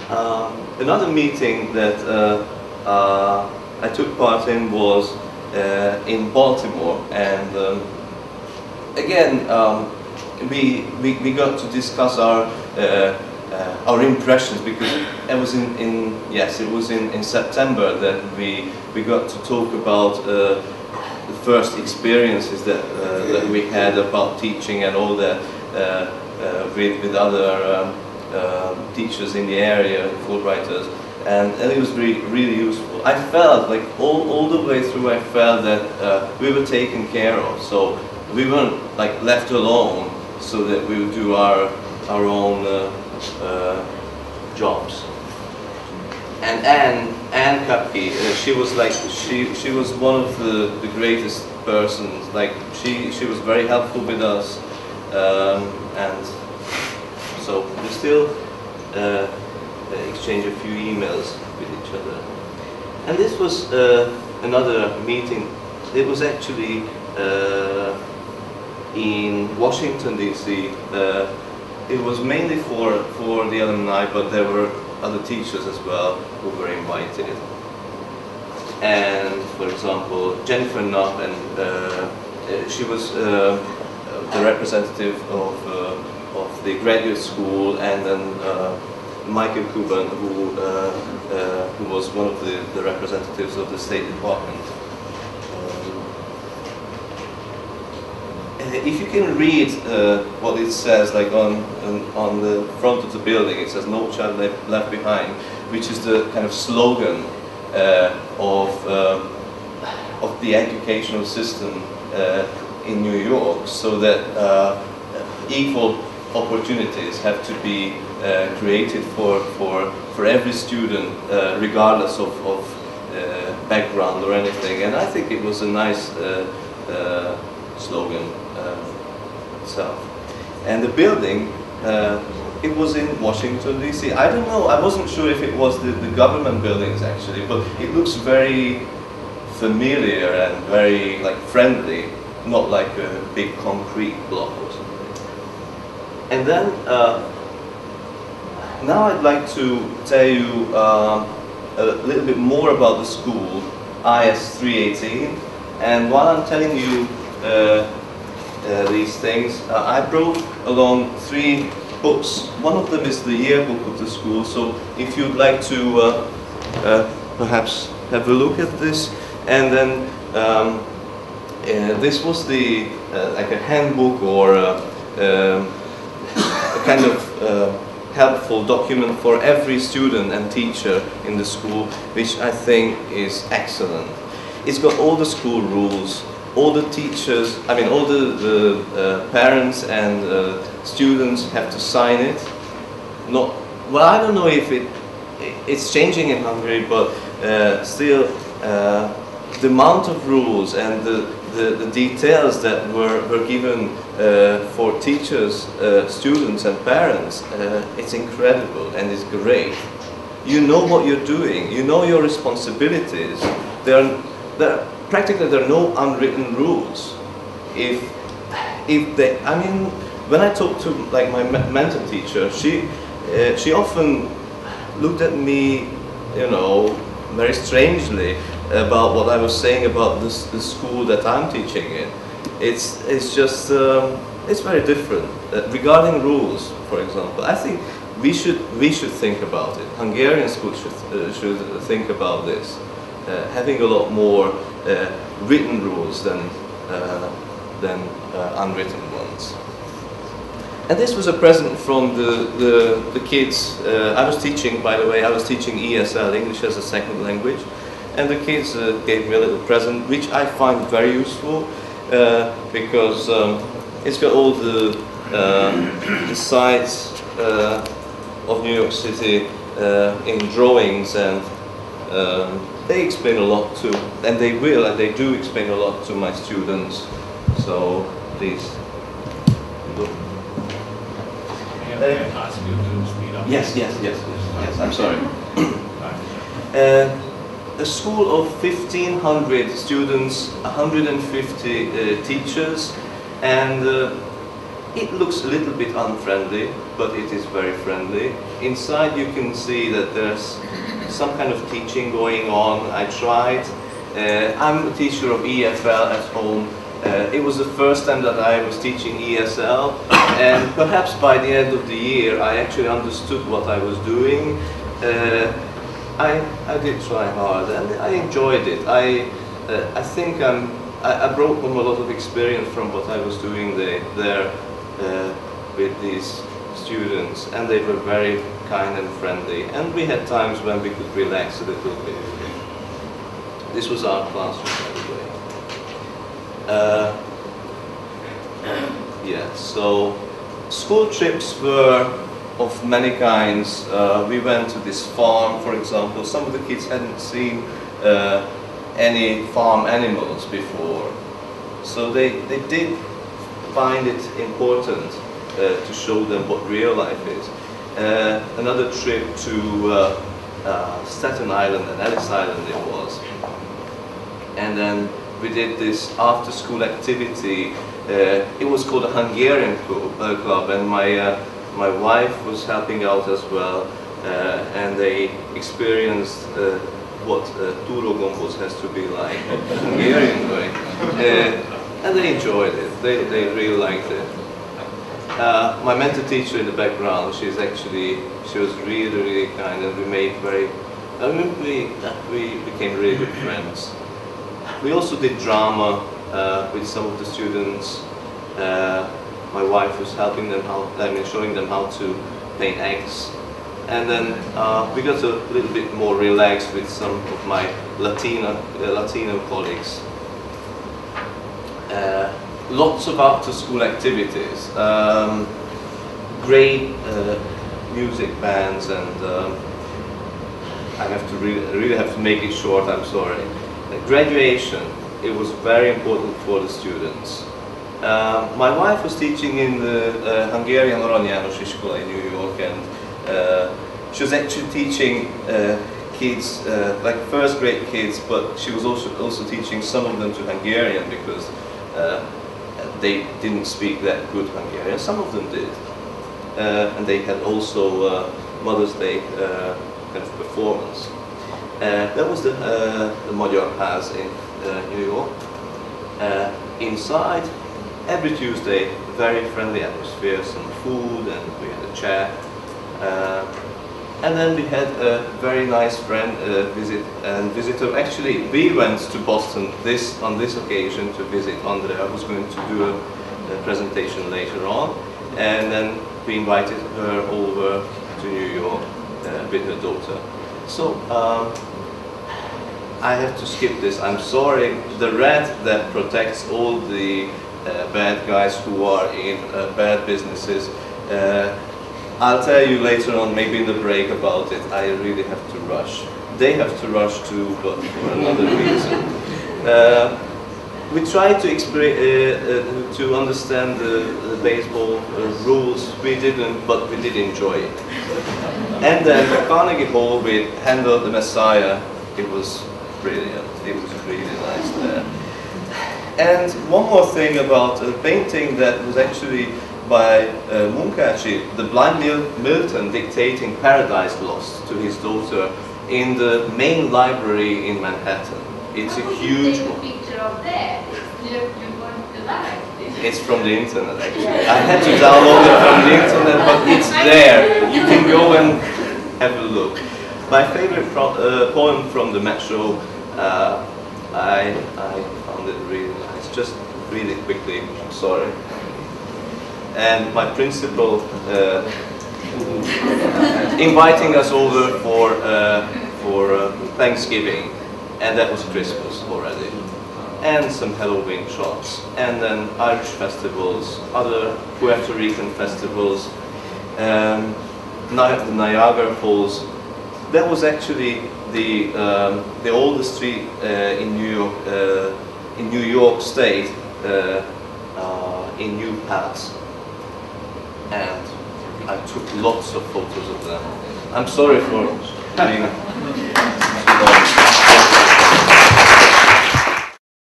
Another meeting that I took part in was in Baltimore, and again we got to discuss our impressions, because it was in September that we got to talk about the first experiences that we had about teaching and all that with other teachers in the area, Fulbrighters, and it was really useful. I felt like all the way through, I felt that we were taken care of, so we weren't like left alone, so that we would do our own jobs. And Anne Kapke, she was like she was one of the greatest persons. Like she was very helpful with us, and so we still exchange a few emails with each other. And this was another meeting. It was actually in Washington, D.C. It was mainly for the alumni, but there were other teachers as well who were invited. And for example, Jennifer Knopp, and she was the representative of the graduate school, and then Michael Kuban, who was one of the representatives of the State Department. If you can read what it says, like on the front of the building, it says "No Child Left Behind," which is the kind of slogan of the educational system in New York, so that equal opportunities have to be created for every student, regardless of background or anything. And I think it was a nice slogan itself. And the building, it was in Washington, D.C. I don't know, I wasn't sure if it was the government buildings actually, but it looks very familiar and very like friendly, not like a big concrete block or something. And then now I'd like to tell you a little bit more about the school, IS 318. And while I'm telling you these things, I brought along 3 books. One of them is the yearbook of the school, so if you'd like to perhaps have a look at this. And then this was the like a handbook or a kind of helpful document for every student and teacher in the school, which I think is excellent. It's got all the school rules, all the teachers, I mean all the parents and students have to sign it. Not, well, I don't know if it's changing in Hungary, but still the amount of rules and the details that were given for teachers, students and parents, it's incredible and it's great. You know what you're doing, you know your responsibilities. Practically there are no unwritten rules. If they, I mean, when I talked to like my mentor teacher, she often looked at me, you know, very strangely about what I was saying about the school that I'm teaching in. It's just it's very different regarding rules. For example, I think we should think about it. Hungarian schools should think about this, having a lot more written rules than unwritten ones. And this was a present from the kids. I was teaching, by the way, I was teaching ESL, English as a Second Language, and the kids gave me a little present, which I find very useful because it's got all the sites of New York City in drawings, and they explain a lot to, and they will, and they do explain a lot to my students. So please. Ask you to speed up. Yes, I'm sorry. A school of 1,500 students, 150 teachers, and It looks a little bit unfriendly, but it is very friendly. Inside you can see that there's some kind of teaching going on. I tried. I'm a teacher of EFL at home. It was the first time that I was teaching ESL, and perhaps by the end of the year I actually understood what I was doing. I did try hard and I enjoyed it. I think I brought home a lot of experience from what I was doing there with these students, and they were very kind and friendly, and we had times when we could relax a little bit. This was our classroom, by the way. Yeah, so school trips were of many kinds. We went to this farm, for example. Some of the kids hadn't seen any farm animals before, so they did find it important to show them what real life is. Another trip to Staten Island and Ellis Island it was, and then we did this after-school activity. It was called a Hungarian club, and my wife was helping out as well, and they experienced what Túrogombos has to be like, Hungarian way, and they enjoyed it. They really liked it. My mentor teacher in the background, she was really kind, and we made we became really good friends. We also did drama with some of the students. My wife was helping them showing them how to paint eggs. And then we got a little bit more relaxed with some of my Latino colleagues. Lots of after-school activities, great music bands, and I have to really have to make it short. I'm sorry. Graduation, it was very important for the students. My wife was teaching in the Hungarian Arany János Iskola in New York, and she was actually teaching kids, like first grade kids, but she was also teaching some of them to Hungarian because they didn't speak that good Hungarian. Some of them did, and they had also Mother's Day kind of performance. That was the Magyar Ház in New York. Inside, every Tuesday, very friendly atmosphere, some food, and we had a chat. And then we had a very nice friend visitor. Actually, we went to Boston on this occasion to visit Andrea, who's going to do a presentation later on. And then we invited her over to New York with her daughter. So I have to skip this. I'm sorry. The rat that protects all the bad guys who are in bad businesses. I'll tell you later on, maybe in the break, about it. I really have to rush. They have to rush too, but for another reason. We tried to understand the baseball rules. We didn't, but we did enjoy it. And then Carnegie Hall with Handel the Messiah. It was brilliant. It was really nice there. And one more thing about a painting that was actually by Munkácsi, the blind Milton dictating Paradise Lost to his daughter in the main library in Manhattan. It's a huge one. Picture of that. It's from the internet, actually. I had to download it from the internet, but it's there. You can go and have a look. My favorite poem from the Metro, I found it really nice. Just read it quickly, I'm sorry. And my principal inviting us over for Thanksgiving, and that was Christmas already, and some Halloween shops, and then Irish festivals, other Puerto Rican festivals, the Niagara Falls. That was actually the oldest street in New York State, in New Palace. And I took lots of photos of them. I'm sorry for being